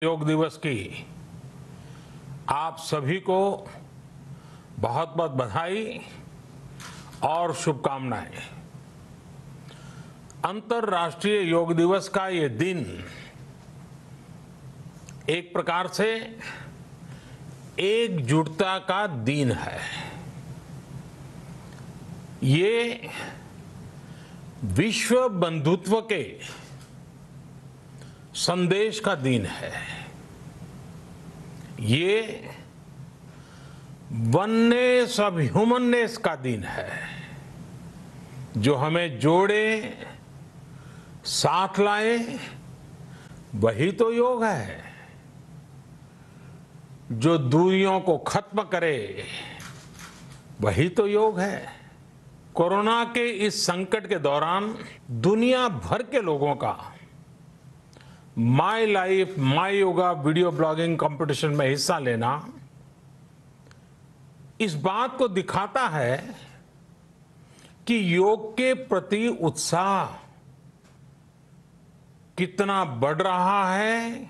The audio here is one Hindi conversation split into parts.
योग दिवस की आप सभी को बहुत बहुत बधाई और शुभकामनाएं। अंतर्राष्ट्रीय योग दिवस का ये दिन एक प्रकार से एकजुटता का दिन है। ये विश्व बंधुत्व के संदेश का दिन है। ये वननेस ऑफ ह्यूमननेस का दिन है, जो हमें जोड़े, साथ लाए, वही तो योग है। जो दूरियों को खत्म करे, वही तो योग है। कोरोना के इस संकट के दौरान दुनिया भर के लोगों का my life my yoga video blogging competition में हिस्सा लेना इस बात को दिखाता है कि योग के प्रति उत्साह कितना बढ़ रहा है,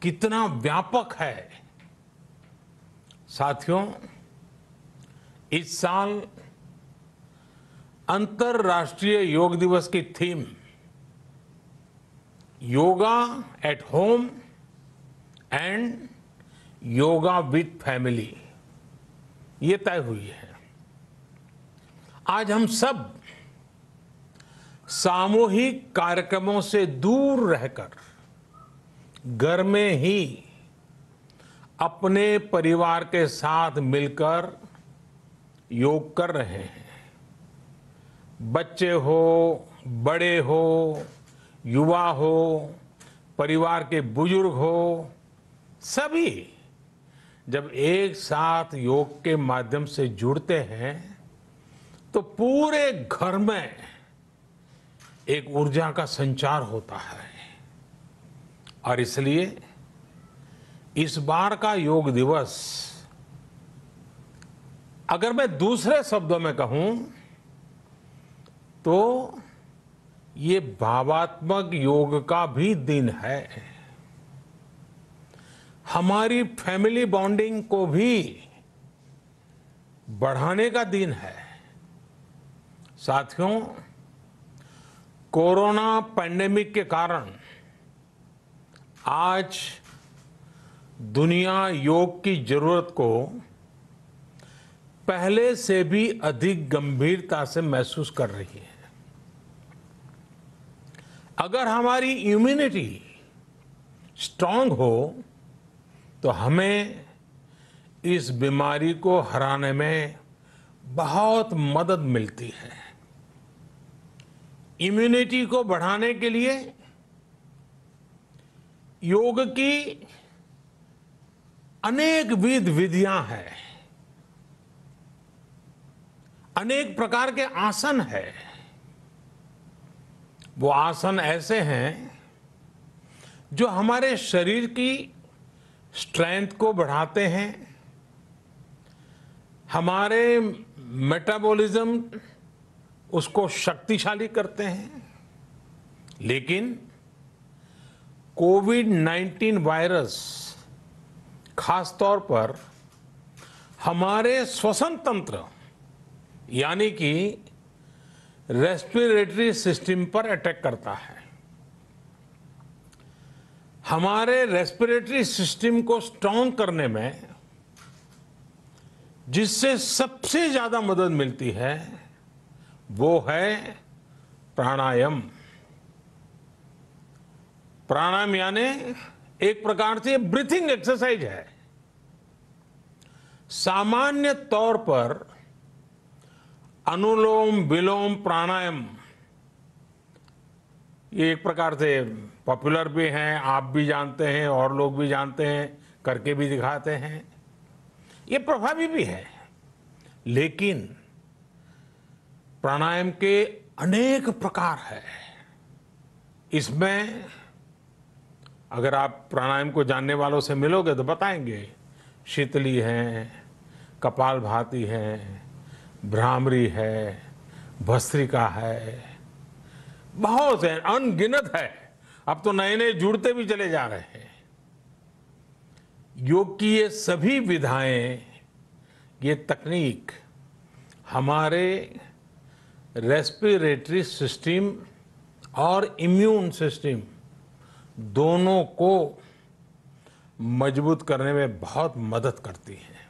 कितना व्यापक है। साथियों, इस साल अंतर्राष्ट्रीय योग दिवस की theme yoga at home and yoga with family ये तय हुई है। आज हम सब सामूहिक कार्यक्रमों से दूर रहकर घर में ही अपने परिवार के साथ मिलकर योग कर रहे हैं। बच्चे हो, बड़े हो, युवा हो, परिवार के बुजुर्ग हो, सभी जब एक साथ योग के माध्यम से जुड़ते हैं तो पूरे घर में एक ऊर्जा का संचार होता है। और इसलिए इस बार का योग दिवस, अगर मैं दूसरे शब्दों में कहूं तो ये भावात्मक योग का भी दिन है। हमारी फैमिली बॉन्डिंग को भी बढ़ाने का दिन है। साथियों, कोरोना पैंडेमिक के कारण आज दुनिया योग की जरूरत को पहले से भी अधिक गंभीरता से महसूस कर रही है। अगर हमारी इम्यूनिटी स्ट्रांग हो तो हमें इस बीमारी को हराने में बहुत मदद मिलती है। इम्यूनिटी को बढ़ाने के लिए योग की अनेक विधियां हैं, अनेक प्रकार के आसन हैं। वो आसन ऐसे हैं जो हमारे शरीर की स्ट्रेंथ को बढ़ाते हैं, हमारे मेटाबॉलिज्म उसको शक्तिशाली करते हैं। लेकिन कोविड-19 वायरस खास तौर पर हमारे श्वसन तंत्र यानी कि रेस्पिरेटरी सिस्टम पर अटैक करता है। हमारे रेस्पिरेटरी सिस्टम को स्ट्रांग करने में जिससे सबसे ज्यादा मदद मिलती है वो है प्राणायाम। प्राणायाम यानी एक प्रकार से ब्रीथिंग एक्सरसाइज है। सामान्य तौर पर अनुलोम विलोम प्राणायाम ये एक प्रकार से पॉपुलर भी हैं, आप भी जानते हैं और लोग भी जानते हैं, करके भी दिखाते हैं। ये प्रभावी भी है। लेकिन प्राणायाम के अनेक प्रकार हैं। इसमें अगर आप प्राणायाम को जानने वालों से मिलोगे तो बताएंगे शीतली है, कपालभाति है, भ्रामरी है, भस्त्रिका है, बहुत है, अनगिनत है। अब तो नए नए जुड़ते भी चले जा रहे हैं। योग की ये सभी विधाएं, ये तकनीक हमारे रेस्पिरेटरी सिस्टम और इम्यून सिस्टम दोनों को मजबूत करने में बहुत मदद करती है।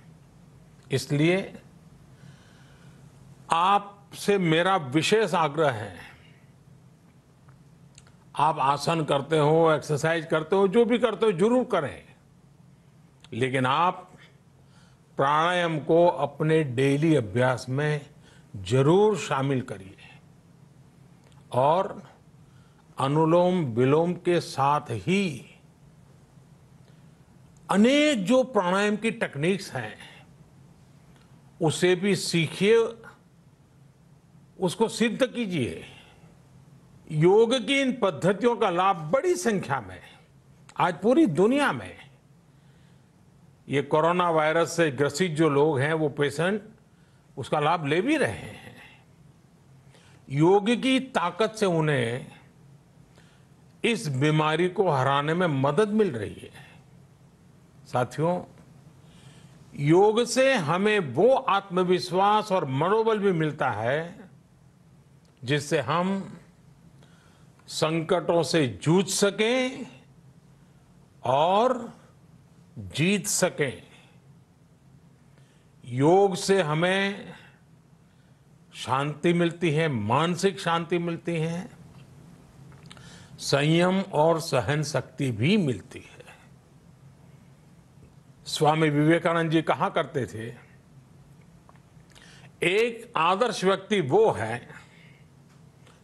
इसलिए आपसे मेरा विशेष आग्रह है, आप आसन करते हो, एक्सरसाइज करते हो, जो भी करते हो जरूर करें, लेकिन आप प्राणायाम को अपने डेली अभ्यास में जरूर शामिल करिए और अनुलोम विलोम के साथ ही अनेक जो प्राणायाम की टेक्निक्स हैं उसे भी सीखिए, उसको सिद्ध कीजिए। योग की इन पद्धतियों का लाभ बड़ी संख्या में आज पूरी दुनिया में ये कोरोना वायरस से ग्रसित जो लोग हैं, वो पेशेंट उसका लाभ ले भी रहे हैं। योग की ताकत से उन्हें इस बीमारी को हराने में मदद मिल रही है। साथियों, योग से हमें वो आत्मविश्वास और मनोबल भी मिलता है जिससे हम संकटों से जूझ सकें और जीत सकें। योग से हमें शांति मिलती है, मानसिक शांति मिलती है, संयम और सहन शक्ति भी मिलती है। स्वामी विवेकानंद जी कहा करते थे, एक आदर्श व्यक्ति वो है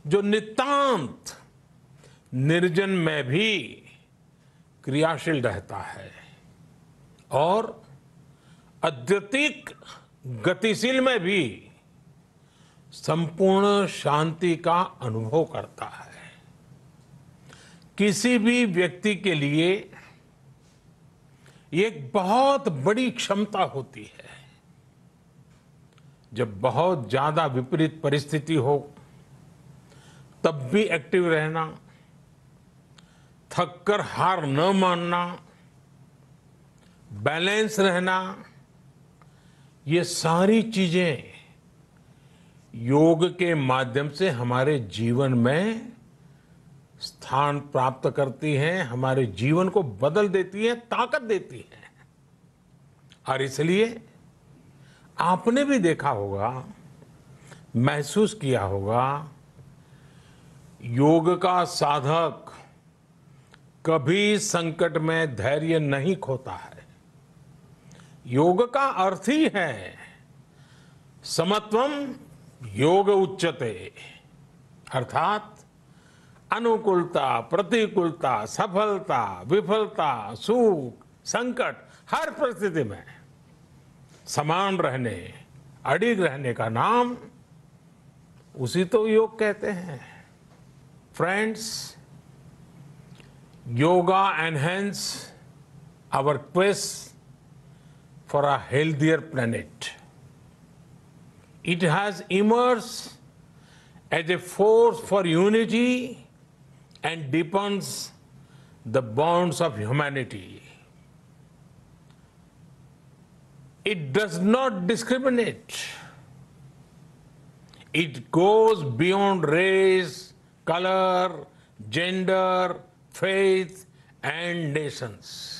जो नितांत निर्जन में भी क्रियाशील रहता है और अत्यधिक गतिशील में भी संपूर्ण शांति का अनुभव करता है। किसी भी व्यक्ति के लिए ये एक बहुत बड़ी क्षमता होती है, जब बहुत ज्यादा विपरीत परिस्थिति हो तब भी एक्टिव रहना, थककर हार न मानना, बैलेंस रहना, ये सारी चीजें योग के माध्यम से हमारे जीवन में स्थान प्राप्त करती हैं, हमारे जीवन को बदल देती हैं, ताकत देती हैं। और इसलिए आपने भी देखा होगा, महसूस किया होगा, योग का साधक कभी संकट में धैर्य नहीं खोता है। योग का अर्थ ही है समत्वम योग उच्यते, अर्थात अनुकूलता, प्रतिकूलता, सफलता, विफलता, सुख, संकट, हर परिस्थिति में समान रहने, अडिग रहने का नाम उसी तो योग कहते हैं। Friends, yoga enhance our quest for a healthier planet. It has emerged as a force for unity and deepens the bonds of humanity. It does not discriminate. It goes beyond race, color, gender, faith, and nations.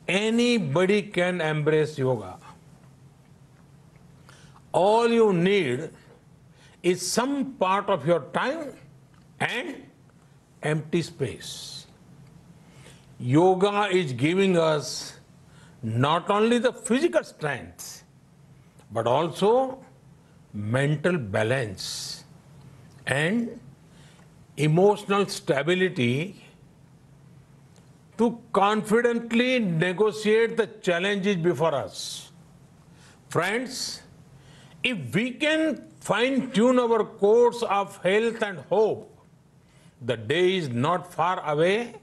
Anybody can embrace yoga. All you need is some part of your time and empty space. Yoga is giving us not only the physical strength, but also mental balance and emotional stability to confidently negotiate the challenges before us. Friends, if we can fine-tune our course of health and hope, the day is not far away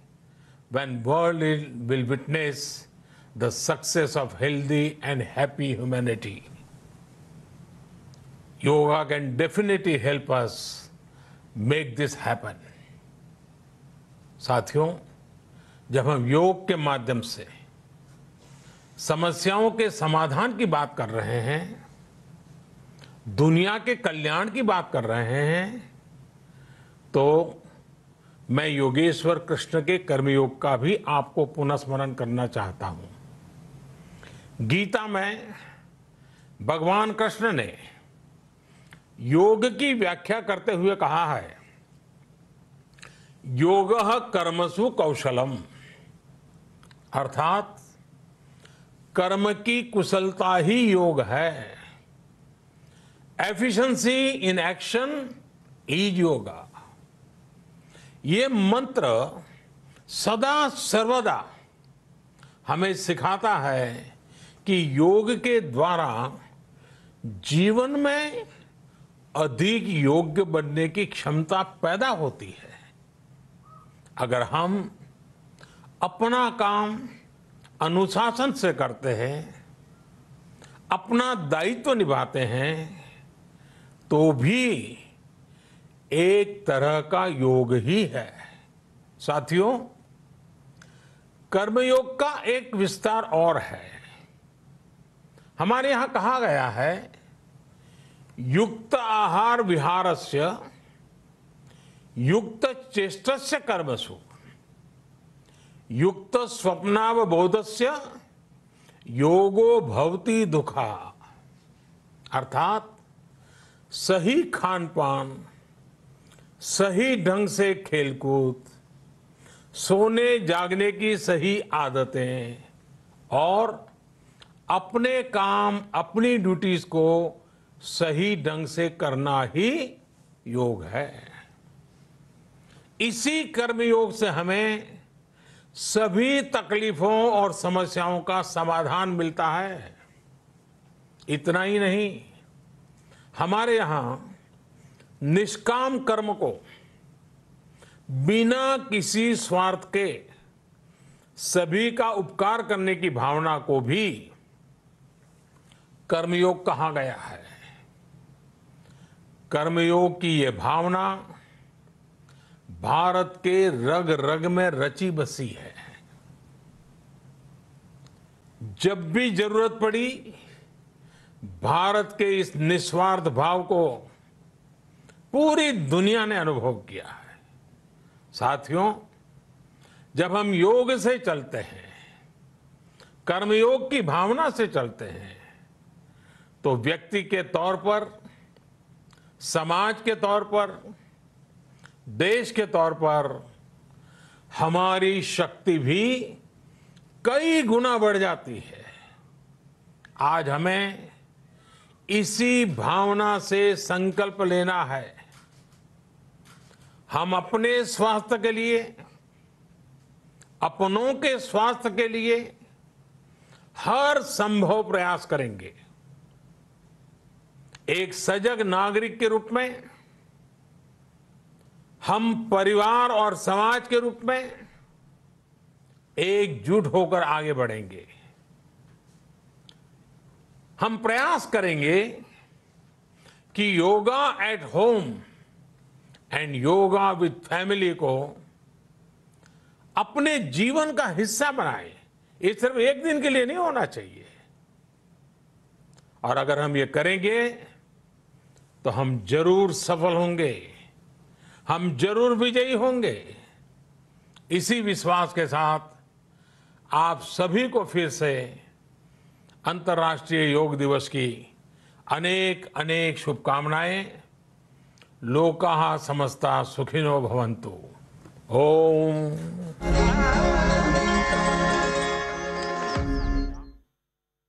when world will witness the success of healthy and happy humanity. Yoga can definitely help us make this happen. साथियों, जब हम योग के माध्यम से समस्याओं के समाधान की बात कर रहे हैं, दुनिया के कल्याण की बात कर रहे हैं, तो मैं योगेश्वर कृष्ण के कर्मयोग का भी आपको पुनः स्मरण करना चाहता हूं। गीता में भगवान कृष्ण ने योग की व्याख्या करते हुए कहा है, योगः कर्मसु कौशलम, अर्थात कर्म की कुशलता ही योग है। Efficiency in action is yoga. ये मंत्र सदा सर्वदा हमें सिखाता है कि योग के द्वारा जीवन में अधिक योग्य बनने की क्षमता पैदा होती है। अगर हम अपना काम अनुशासन से करते हैं, अपना दायित्व निभाते हैं, तो भी एक तरह का योग ही है। साथियों, कर्मयोग का एक विस्तार और है। हमारे यहां कहा गया है, युक्त आहार विहारस्य युक्त चेष्टस्य कर्मसु युक्त स्वप्नावबोधस्य योगो भवति दुखा। अर्थात सही खान पान, सही ढंग से खेलकूद, सोने जागने की सही आदतें और अपने काम, अपनी ड्यूटीज को सही ढंग से करना ही योग है। इसी कर्मयोग से हमें सभी तकलीफों और समस्याओं का समाधान मिलता है। इतना ही नहीं, हमारे यहां निष्काम कर्म को बिना किसी स्वार्थ के सभी का उपकार करने की भावना को भी कर्मयोग कहा गया है। कर्मयोग की ये भावना भारत के रग रग में रची बसी है। जब भी जरूरत पड़ी, भारत के इस निस्वार्थ भाव को पूरी दुनिया ने अनुभव किया है। साथियों, जब हम योग से चलते हैं, कर्मयोग की भावना से चलते हैं, तो व्यक्ति के तौर पर, समाज के तौर पर, देश के तौर पर हमारी शक्ति भी कई गुना बढ़ जाती है। आज हमें इसी भावना से संकल्प लेना है। हम अपने स्वास्थ्य के लिए, अपनों के स्वास्थ्य के लिए हर संभव प्रयास करेंगे। एक सजग नागरिक के रूप में हम परिवार और समाज के रूप में एकजुट होकर आगे बढ़ेंगे। हम प्रयास करेंगे कि yoga at home and yoga with family को अपने जीवन का हिस्सा बनाएं। ये सिर्फ एक दिन के लिए नहीं होना चाहिए। और अगर हम ये करेंगे तो हम जरूर सफल होंगे, हम जरूर विजयी होंगे। इसी विश्वास के साथ आप सभी को फिर से अंतर्राष्ट्रीय योग दिवस की अनेक अनेक शुभकामनाएं। लोकाः समस्ता सुखिनो भवन्तु। ओम।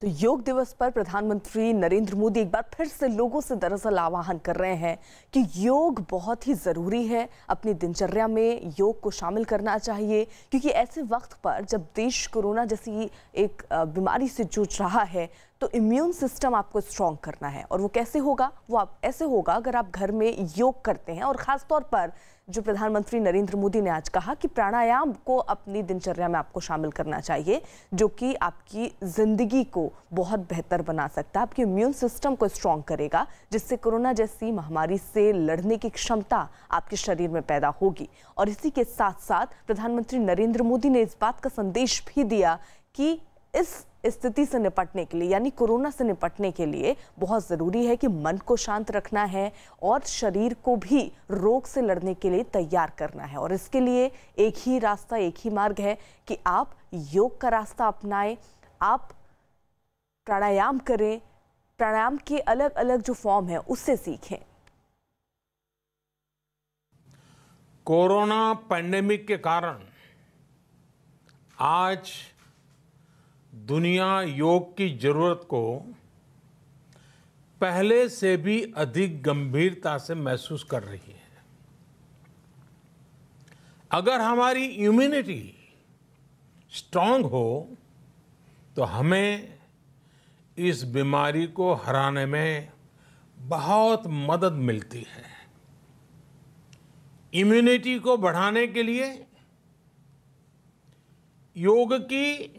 तो योग दिवस पर प्रधानमंत्री नरेंद्र मोदी एक बार फिर से लोगों से दरअसल आह्वान कर रहे हैं कि योग बहुत ही ज़रूरी है। अपनी दिनचर्या में योग को शामिल करना चाहिए, क्योंकि ऐसे वक्त पर जब देश कोरोना जैसी एक बीमारी से जूझ रहा है, तो इम्यून सिस्टम आपको स्ट्रॉन्ग करना है। और वो कैसे होगा? वो आप ऐसे होगा अगर आप घर में योग करते हैं। और ख़ास तौर पर जो प्रधानमंत्री नरेंद्र मोदी ने आज कहा कि प्राणायाम को अपनी दिनचर्या में आपको शामिल करना चाहिए, जो कि आपकी ज़िंदगी को बहुत बेहतर बना सकता है, आपके इम्यून सिस्टम को स्ट्रॉन्ग करेगा, जिससे कोरोना जैसी महामारी से लड़ने की क्षमता आपके शरीर में पैदा होगी। और इसी के साथ साथ प्रधानमंत्री नरेंद्र मोदी ने इस बात का संदेश भी दिया कि इस स्थिति से निपटने के लिए यानी कोरोना से निपटने के लिए बहुत ज़रूरी है कि मन को शांत रखना है और शरीर को भी रोग से लड़ने के लिए तैयार करना है। और इसके लिए एक ही रास्ता, एक ही मार्ग है कि आप योग का रास्ता अपनाएं, आप प्राणायाम करें, प्राणायाम के अलग अलग जो फॉर्म है उससे सीखें। कोरोना पैंडेमिक के कारण आज दुनिया योग की जरूरत को पहले से भी अधिक गंभीरता से महसूस कर रही है। अगर हमारी इम्यूनिटी स्ट्रांग हो तो हमें इस बीमारी को हराने में बहुत मदद मिलती है। इम्यूनिटी को बढ़ाने के लिए योग की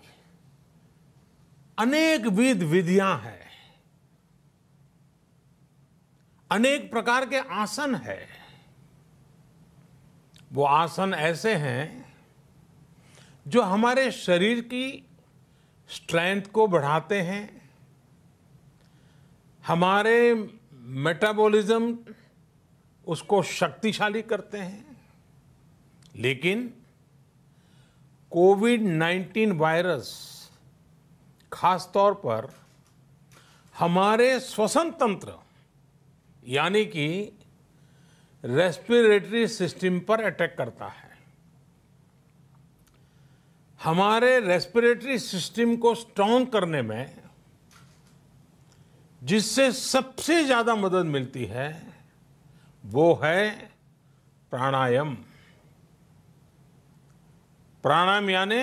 अनेक विधियां हैं, अनेक प्रकार के आसन हैं। वो आसन ऐसे हैं जो हमारे शरीर की स्ट्रेंथ को बढ़ाते हैं, हमारे मेटाबॉलिज्म उसको शक्तिशाली करते हैं। लेकिन कोविड-19 वायरस खास तौर पर हमारे श्वसन तंत्र यानी कि रेस्पिरेटरी सिस्टम पर अटैक करता है। हमारे रेस्पिरेटरी सिस्टम को स्ट्रांग करने में जिससे सबसे ज्यादा मदद मिलती है वो है प्राणायाम। प्राणायाम यानी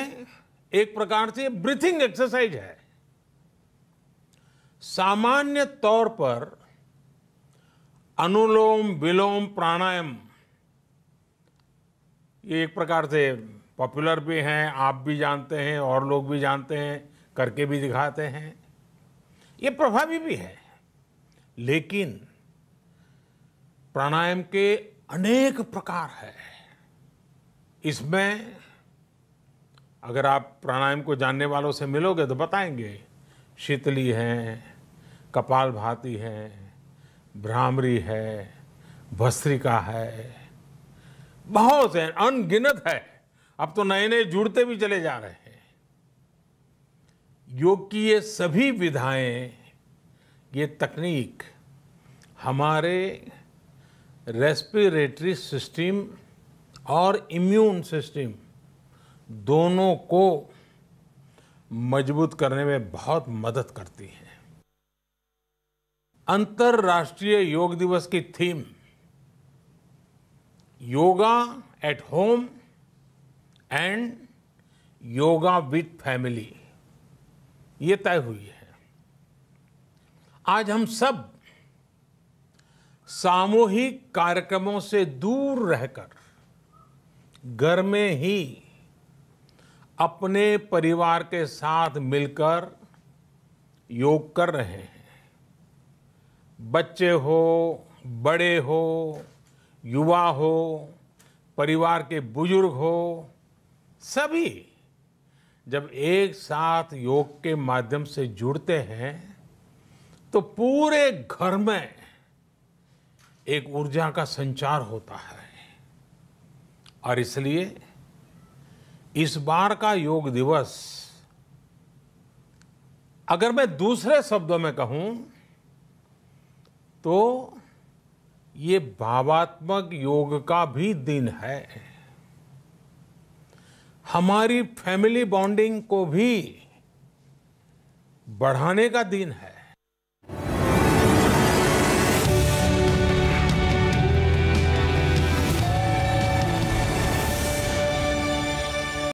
एक प्रकार से ब्रीथिंग एक्सरसाइज है। सामान्य तौर पर अनुलोम विलोम प्राणायाम ये एक प्रकार से पॉपुलर भी हैं, आप भी जानते हैं और लोग भी जानते हैं, करके भी दिखाते हैं। ये प्रभावी भी है। लेकिन प्राणायाम के अनेक प्रकार हैं। इसमें अगर आप प्राणायाम को जानने वालों से मिलोगे तो बताएंगे शीतली है, कपालभाति है, भ्रामरी है, भस्त्रिका है, बहुत है, अनगिनत है। अब तो नए नए जुड़ते भी चले जा रहे हैं। योग की ये सभी विधाएं, ये तकनीक हमारे रेस्पिरेटरी सिस्टम और इम्यून सिस्टम दोनों को मजबूत करने में बहुत मदद करती है। अंतर्राष्ट्रीय योग दिवस की theme yoga at home and yoga with family ये तय हुई है। आज हम सब सामूहिक कार्यक्रमों से दूर रहकर घर में ही अपने परिवार के साथ मिलकर योग कर रहे हैं। बच्चे हो, बड़े हो, युवा हो, परिवार के बुजुर्ग हो, सभी जब एक साथ योग के माध्यम से जुड़ते हैं तो पूरे घर में एक ऊर्जा का संचार होता है। और इसलिए इस बार का योग दिवस, अगर मैं दूसरे शब्दों में कहूं तो ये भावात्मक योग का भी दिन है। हमारी फैमिली बॉन्डिंग को भी बढ़ाने का दिन है।